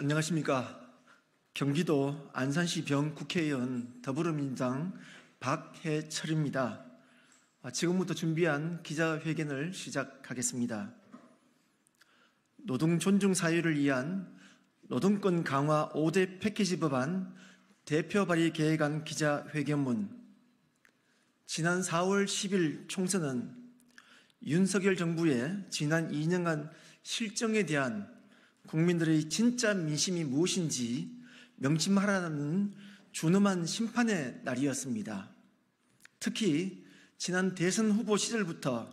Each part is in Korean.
안녕하십니까. 경기도 안산시 병 국회의원 더불어민주당 박해철입니다. 지금부터 준비한 기자회견을 시작하겠습니다. 노동 존중 사유를 위한 노동권 강화 5대 패키지 법안 대표 발의 계획안 기자회견문. 지난 4월 10일 총선은 윤석열 정부의 지난 2년간 실정에 대한 국민들의 진짜 민심이 무엇인지 명심하라는 준엄한 심판의 날이었습니다. 특히 지난 대선 후보 시절부터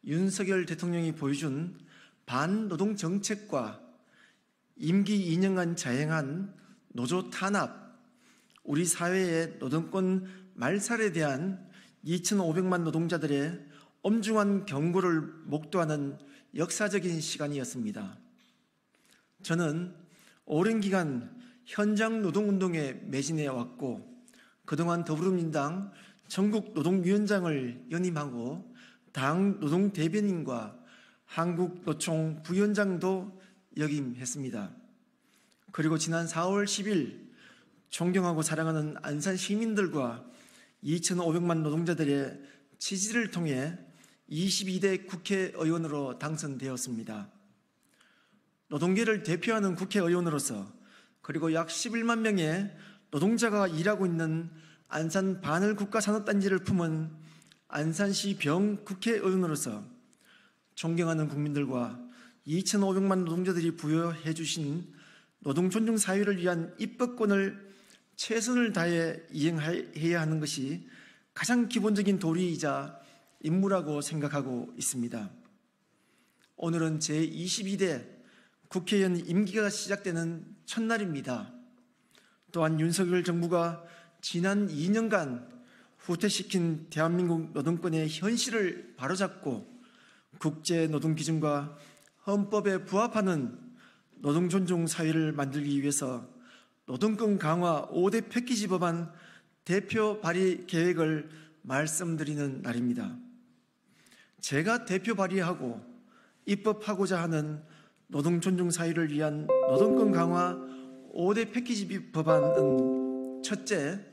윤석열 대통령이 보여준 반노동 정책과 임기 2년간 자행한 노조 탄압, 우리 사회의 노동권 말살에 대한 2,500만 노동자들의 엄중한 경고를 목도하는 역사적인 시간이었습니다. 저는 오랜 기간 현장 노동운동에 매진해 왔고 그동안 더불어민주당 전국노동위원장을 연임하고 당 노동대변인과 한국노총 부위원장도 역임했습니다. 그리고 지난 4월 10일 존경하고 사랑하는 안산 시민들과 2,500만 노동자들의 지지를 통해 22대 국회의원으로 당선되었습니다. 노동계를 대표하는 국회의원으로서 그리고 약 11만 명의 노동자가 일하고 있는 안산 반을국가산업단지를 품은 안산시 병 국회의원으로서 존경하는 국민들과 2,500만 노동자들이 부여해 주신 노동 존중 사유를 위한 입법권을 최선을 다해 이행해야 하는 것이 가장 기본적인 도리이자 임무라고 생각하고 있습니다. 오늘은 제22대 국회의원 임기가 시작되는 첫날입니다. 또한 윤석열 정부가 지난 2년간 후퇴시킨 대한민국 노동권의 현실을 바로잡고 국제노동기준과 헌법에 부합하는 노동 존중 사회를 만들기 위해서 노동권 강화 5대 패키지 법안 대표 발의 계획을 말씀드리는 날입니다. 제가 대표 발의하고 입법하고자 하는 노동 존중 사유를 위한 노동권 강화 5대 패키지 법안은 첫째,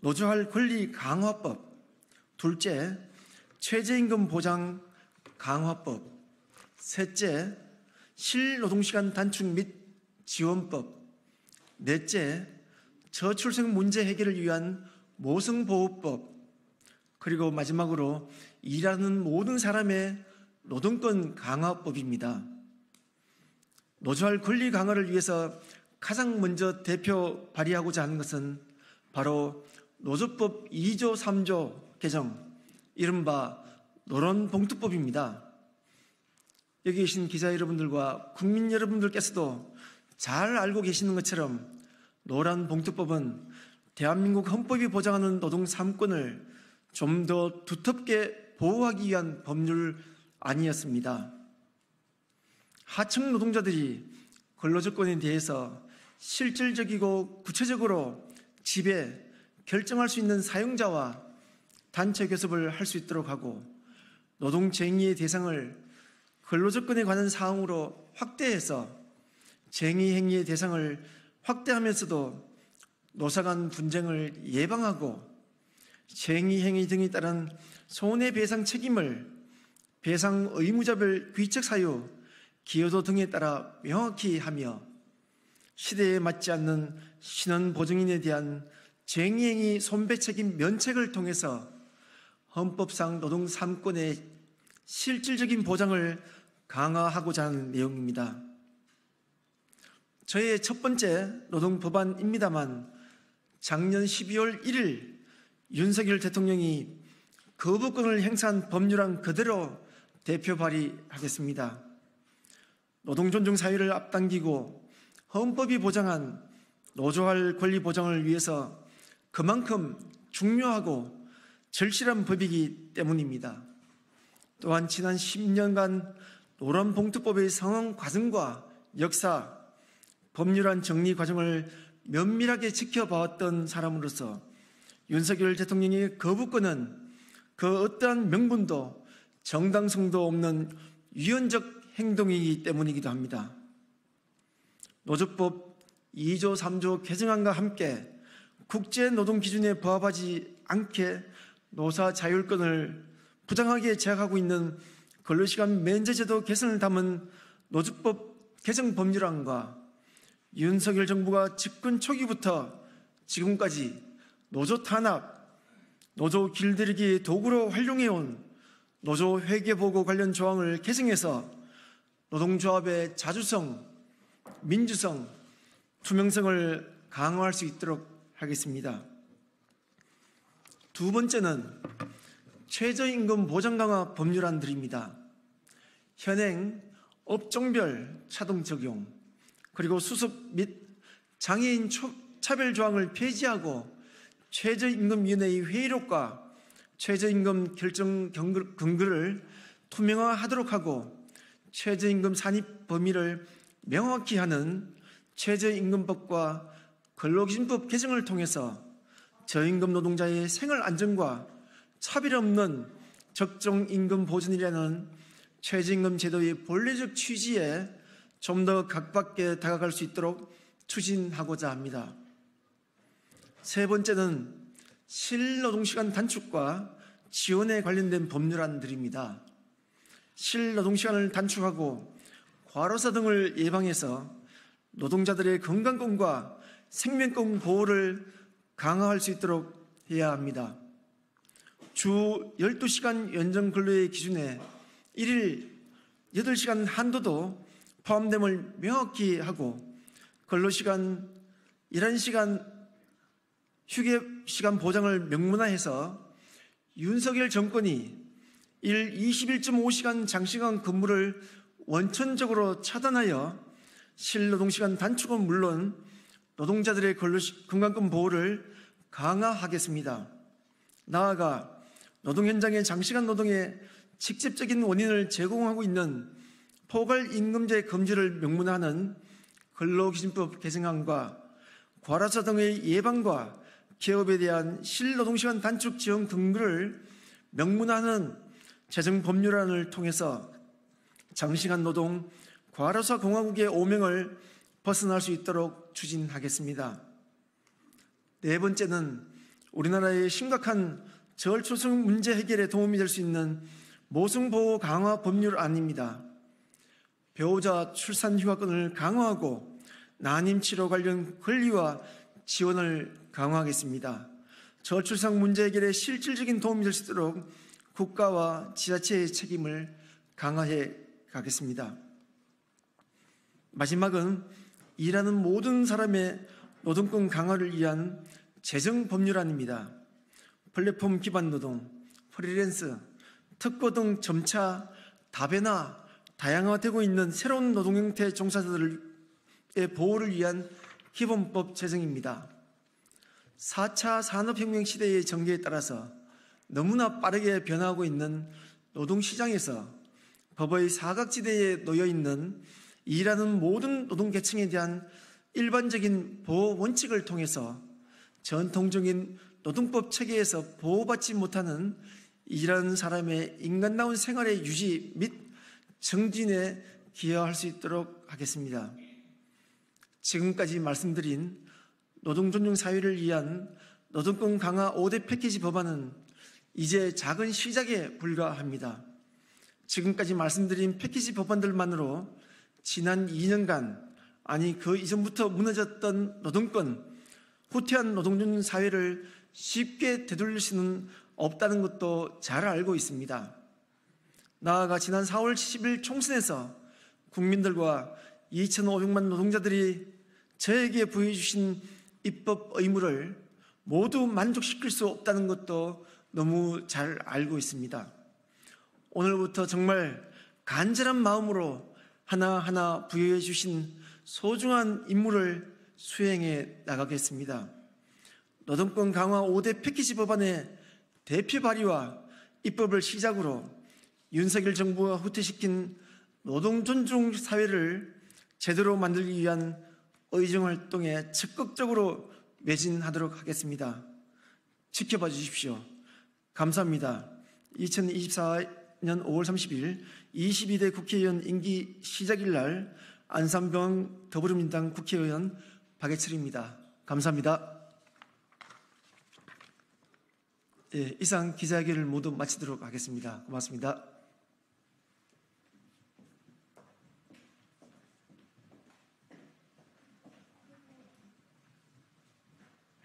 노조할 권리 강화법, 둘째, 최저임금 보장 강화법, 셋째, 실노동시간 단축 및 지원법, 넷째, 저출생 문제 해결을 위한 모성보호법, 그리고 마지막으로 일하는 모든 사람의 노동권 강화법입니다. 노조할 권리 강화를 위해서 가장 먼저 대표 발의하고자 하는 것은 바로 노조법 2조 3조 개정, 이른바 노론봉투법입니다. 여기 계신 기자 여러분들과 국민 여러분들께서도 잘 알고 계시는 것처럼 노란봉투법은 대한민국 헌법이 보장하는 노동 3권을 좀 더 두텁게 보호하기 위한 법률 아니었습니다. 하청 노동자들이 근로조건에 대해서 실질적이고 구체적으로 지배, 결정할 수 있는 사용자와 단체 교섭을 할 수 있도록 하고 노동쟁의의 대상을 근로조건에 관한 사항으로 확대해서 쟁의행위의 대상을 확대하면서도 노사간 분쟁을 예방하고 쟁의행위 등에 따른 손해배상 책임을 배상 의무자별 귀책 사유, 기여도 등에 따라 명확히 하며 시대에 맞지 않는 신원 보증인에 대한 쟁의행위 손배 책임 면책을 통해서 헌법상 노동 3권의 실질적인 보장을 강화하고자 하는 내용입니다. 저의 첫 번째 노동 법안입니다만 작년 12월 1일 윤석열 대통령이 거부권을 행사한 법률안 그대로 대표 발의하겠습니다. 노동 존중 사유를 앞당기고 헌법이 보장한 노조할 권리 보장을 위해서 그만큼 중요하고 절실한 법이기 때문입니다. 또한 지난 10년간 노란봉투법의 상황 과정과 역사, 법률안 정리 과정을 면밀하게 지켜봐왔던 사람으로서 윤석열 대통령의 거부권은 그 어떠한 명분도 정당성도 없는 위헌적 행동이기 때문이기도 합니다. 노조법 2조 3조 개정안과 함께 국제노동기준에 부합하지 않게 노사 자율권을 부당하게 제약하고 있는 근로시간 면제제도 개선을 담은 노조법 개정 법률안과 윤석열 정부가 집권 초기부터 지금까지 노조 탄압, 노조 길들이기 도구로 활용해온 노조 회계보고 관련 조항을 개정해서 노동조합의 자주성, 민주성, 투명성을 강화할 수 있도록 하겠습니다. 두 번째는 최저임금 보장 강화 법률안들입니다. 현행 업종별 차등 적용, 그리고 수습 및 장애인 차별 조항을 폐지하고 최저임금위원회의 회의록과 최저임금 결정 근거를 투명화하도록 하고 최저임금 산입 범위를 명확히 하는 최저임금법과 근로기준법 개정을 통해서 저임금 노동자의 생활 안정과 차별 없는 적정 임금 보전이라는 최저임금 제도의 본래적 취지에 좀 더 가깝게 다가갈 수 있도록 추진하고자 합니다. 세 번째는 실노동시간 단축과 지원에 관련된 법률안들입니다. 실노동시간을 단축하고 과로사 등을 예방해서 노동자들의 건강권과 생명권 보호를 강화할 수 있도록 해야 합니다. 주 12시간 연장 근로의 기준에 1일 8시간 한도도 포함됨을 명확히 하고 근로시간 11시간 휴게시간 보장을 명문화해서 윤석열 정권이 일 21.5시간 장시간 근무를 원천적으로 차단하여 실노동시간 단축은 물론 노동자들의 건강권 보호를 강화하겠습니다. 나아가 노동 현장의 장시간 노동의 직접적인 원인을 제공하고 있는 포괄임금제 금지를 명문화하는 근로기준법 개정안과 과로사 등의 예방과 기업에 대한 실노동시간 단축 지원 근거를 명문화하는 재정법률안을 통해서 장시간 노동 과로사 공화국의 오명을 벗어날 수 있도록 추진하겠습니다. 네 번째는 우리나라의 심각한 저출생 문제 해결에 도움이 될 수 있는 모성보호 강화 법률안입니다. 배우자 출산 휴가권을 강화하고 난임치료 관련 권리와 지원을 강화하겠습니다. 저출산 문제 해결에 실질적인 도움이 될 수 있도록 국가와 지자체의 책임을 강화해 가겠습니다. 마지막은 일하는 모든 사람의 노동권 강화를 위한 재정 법률안입니다. 플랫폼 기반 노동, 프리랜서, 특고 등 점차 다변화, 다양화되고 있는 새로운 노동 형태 종사자들의 보호를 위한 기본법 제정입니다. 4차 산업혁명 시대의 전개에 따라서 너무나 빠르게 변화하고 있는 노동시장에서 법의 사각지대에 놓여있는 일하는 모든 노동계층에 대한 일반적인 보호 원칙을 통해서 전통적인 노동법 체계에서 보호받지 못하는 일하는 사람의 인간다운 생활의 유지 및 정진에 기여할 수 있도록 하겠습니다. 지금까지 말씀드린 노동존중 사회를 위한 노동권 강화 5대 패키지 법안은 이제 작은 시작에 불과합니다. 지금까지 말씀드린 패키지 법안들만으로 지난 2년간, 아니 그 이전부터 무너졌던 노동권, 후퇴한 노동존중 사회를 쉽게 되돌릴 수는 없다는 것도 잘 알고 있습니다. 나아가 지난 4월 10일 총선에서 국민들과 2,500만 노동자들이 저에게 부여해 주신 입법 의무를 모두 만족시킬 수 없다는 것도 너무 잘 알고 있습니다. 오늘부터 정말 간절한 마음으로 하나하나 부여해 주신 소중한 임무를 수행해 나가겠습니다. 노동권 강화 5대 패키지 법안의 대표 발의와 입법을 시작으로 윤석열 정부가 후퇴시킨 노동 존중 사회를 제대로 만들기 위한 의정활동에 적극적으로 매진하도록 하겠습니다. 지켜봐 주십시오. 감사합니다. 2024년 5월 30일 22대 국회의원 임기 시작일 날 안산병 더불어민주당 국회의원 박예철입니다. 감사합니다. 이상 기자회견을 모두 마치도록 하겠습니다. 고맙습니다.